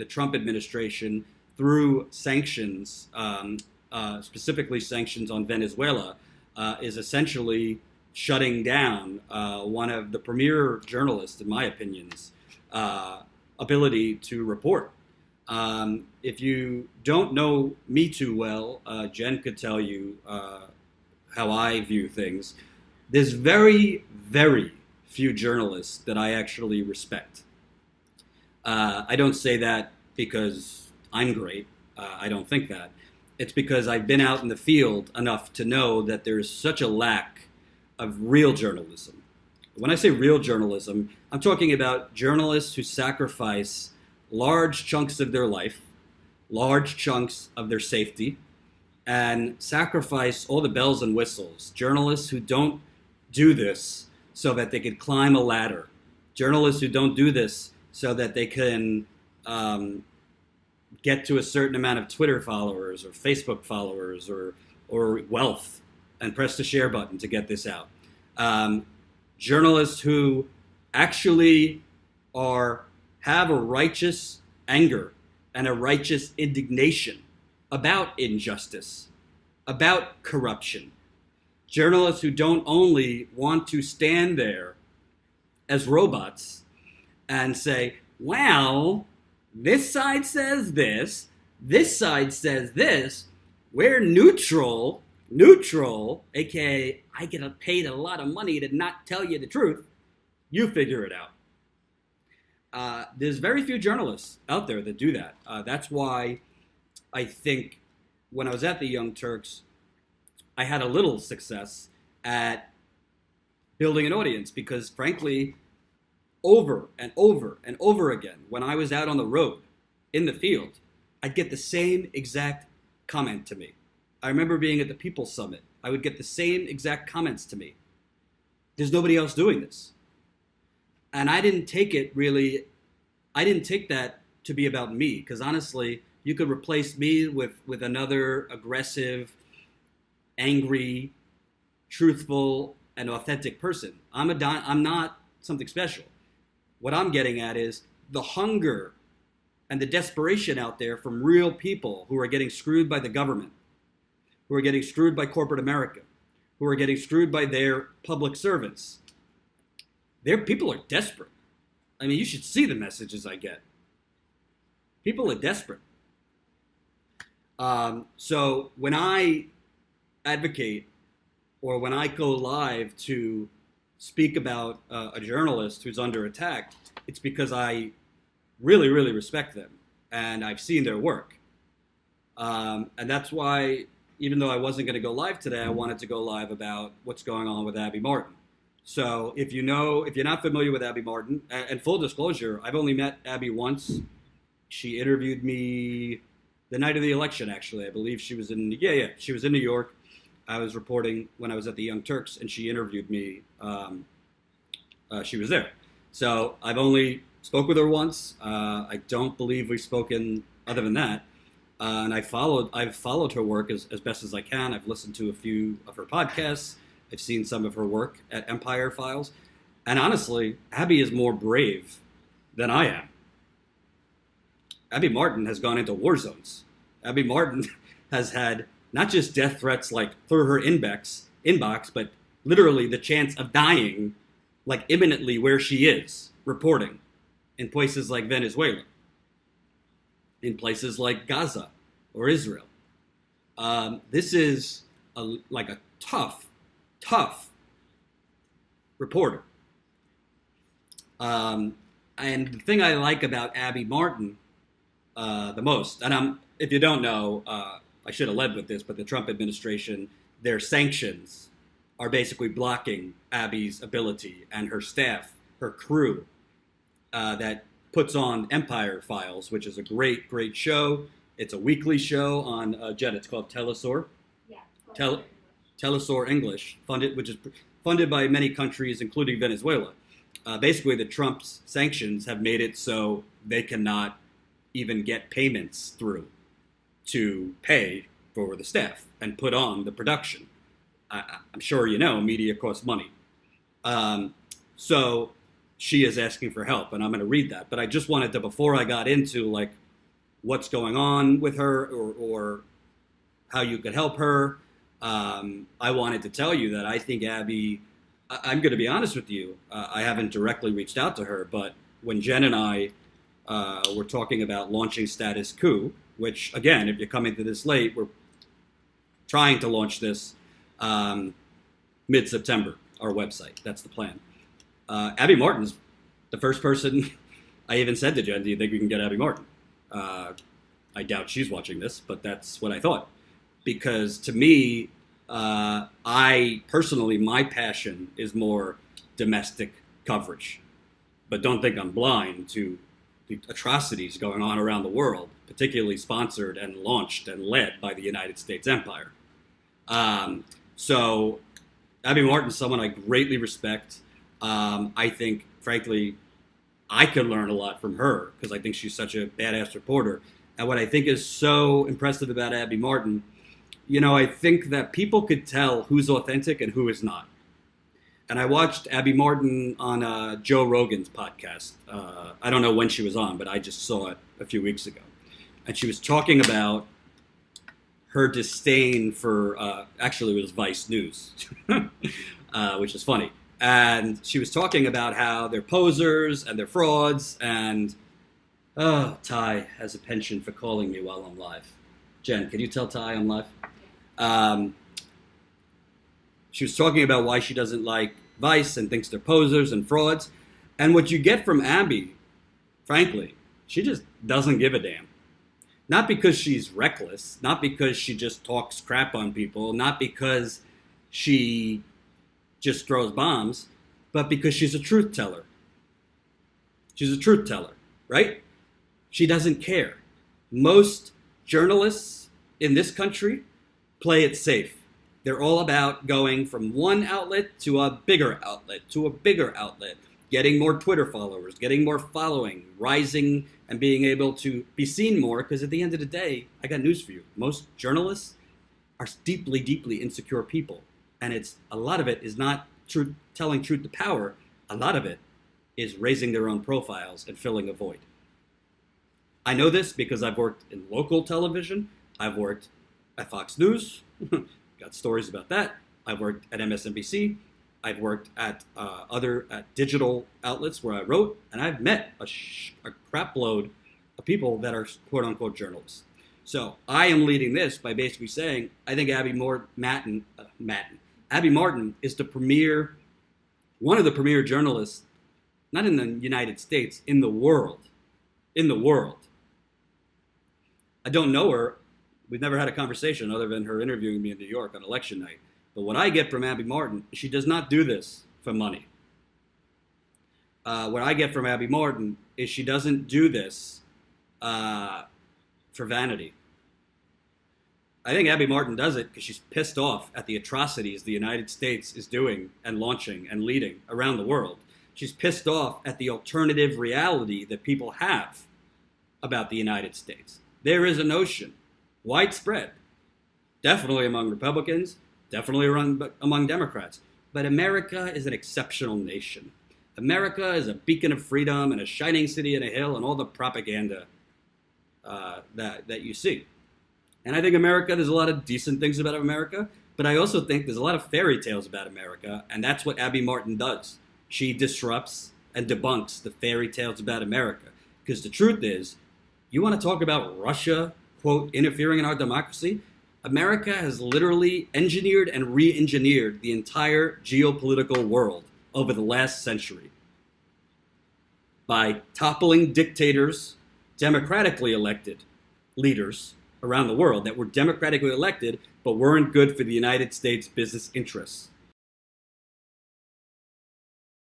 the Trump administration, through sanctions, specifically sanctions on Venezuela, is essentially shutting down one of the premier journalists, in my opinions, ability to report. If you don't know me too well, Jen could tell you how I view things. There's very, very few journalists that I actually respect. I don't say that because I'm great. I don't think that. It's because I've been out in the field enough to know that there's such a lack of real journalism. When I say real journalism, I'm talking about journalists who sacrifice large chunks of their life, large chunks of their safety, and sacrifice all the bells and whistles. Journalists who don't do this so that they could climb a ladder. Journalists who don't do this so that they can get to a certain amount of Twitter followers or Facebook followers or wealth and press the share button to get this out. Journalists who actually have a righteous anger and a righteous indignation about injustice, about corruption. Journalists who don't only want to stand there as robots and say, well, this side says this side says this, we're neutral, aka I get paid a lot of money to not tell you the truth, you figure it out. There's very few journalists out there that do that. That's why I think when I was at the Young Turks, I had a little success at building an audience because, frankly, over and over and over again, when I was out on the road in the field, I'd get the same exact comment to me. I remember being at the People's Summit. I would get the same exact comments to me. There's nobody else doing this. And I didn't take that to be about me, because honestly, you could replace me with another aggressive, angry, truthful, and authentic person. I'm not something special. What I'm getting at is the hunger and the desperation out there from real people who are getting screwed by the government, who are getting screwed by corporate America, who are getting screwed by their public servants. People are desperate. I mean, you should see the messages I get. People are desperate. So when I advocate or when I go live to speak about a journalist who's under attack, it's because I really, really respect them and I've seen their work. And that's why, even though I wasn't going to go live today, I wanted to go live about what's going on with Abby Martin. So if you're not familiar with Abby Martin, and full disclosure, I've only met Abby once. She interviewed me the night of the election, actually. I believe she was in New York. I was reporting when I was at the Young Turks, and she interviewed me. She was there. So I've only spoke with her once. I don't believe we've spoken other than that. And I've followed her work as best as I can. I've listened to a few of her podcasts. I've seen some of her work at Empire Files. And honestly, Abby is more brave than I am. Abby Martin has gone into war zones. Abby Martin has had not just death threats like through her inbox, but literally the chance of dying like imminently where she is reporting in places like Venezuela, in places like Gaza or Israel. This is like a tough reporter. And the thing I like about Abby Martin the most, and if you don't know, I should have led with this, but the Trump administration, their sanctions are basically blocking Abby's ability and her staff, her crew, that puts on Empire Files, which is a great, great show. It's a weekly show on Jen. It's called TeleSUR. Yeah. TeleSUR English, which is funded by many countries, including Venezuela. Basically, the Trump's sanctions have made it so they cannot even get payments through to pay for the staff and put on the production. I'm sure you know, media costs money. So she is asking for help, and I'm going to read that. But I just wanted to, before I got into like what's going on with her, or how you could help her. I wanted to tell you that I think Abby, I'm going to be honest with you, I haven't directly reached out to her, but when Jen and I were talking about launching Status Coup, which, again, if you're coming to this late, we're trying to launch this mid-September, our website. That's the plan. Abby Martin's the first person I even said to Jen, do you think we can get Abby Martin? I doubt she's watching this, but that's what I thought. Because to me, I personally, my passion is more domestic coverage. But don't think I'm blind to the atrocities going on around the world, particularly sponsored and launched and led by the United States empire. So Abby Martin's someone I greatly respect. I think, frankly, I could learn a lot from her because I think she's such a badass reporter. And what I think is so impressive about Abby Martin, I think that people could tell who's authentic and who is not. And I watched Abby Martin on Joe Rogan's podcast. I don't know when she was on, but I just saw it a few weeks ago. And she was talking about her disdain for, actually it was Vice News, which is funny. And she was talking about how they're posers and they're frauds. And, Ty has a penchant for calling me while I'm live. Jen, can you tell Ty I'm live? She was talking about why she doesn't like Vice and thinks they're posers and frauds. And what you get from Abby, frankly, she just doesn't give a damn. Not because she's reckless, not because she just talks crap on people, not because she just throws bombs, but because she's a truth teller. She's a truth teller, right? She doesn't care. Most journalists in this country play it safe. They're all about going from one outlet to a bigger outlet, to a bigger outlet, getting more Twitter followers, getting more following, rising and being able to be seen more, because at the end of the day, I got news for you. Most journalists are deeply, deeply insecure people. And a lot of it is not telling truth to power. A lot of it is raising their own profiles and filling a void. I know this because I've worked in local television. I've worked at Fox News. Got stories about that. I've worked at MSNBC. I've worked at at digital outlets where I wrote, and I've met a crap load of people that are quote unquote journalists. So I am leading this by basically saying I think Abby Martin is one of the premier journalists, not in the United States, in the world. In the world. I don't know her. We've never had a conversation other than her interviewing me in New York on election night. But what I get from Abby Martin, she does not do this for money. What I get from Abby Martin is she doesn't do this for vanity. I think Abby Martin does it because she's pissed off at the atrocities the United States is doing and launching and leading around the world. She's pissed off at the alternative reality that people have about the United States. There is a notion, widespread, definitely among Republicans, definitely among Democrats, but America is an exceptional nation. America is a beacon of freedom and a shining city on a hill and all the propaganda that you see. And I think there's a lot of decent things about America, but I also think there's a lot of fairy tales about America, and that's what Abby Martin does. She disrupts and debunks the fairy tales about America. Because the truth is, you want to talk about Russia, quote, interfering in our democracy? America has literally engineered and re-engineered the entire geopolitical world over the last century by toppling dictators, democratically elected leaders around the world that were democratically elected but weren't good for the United States business interests.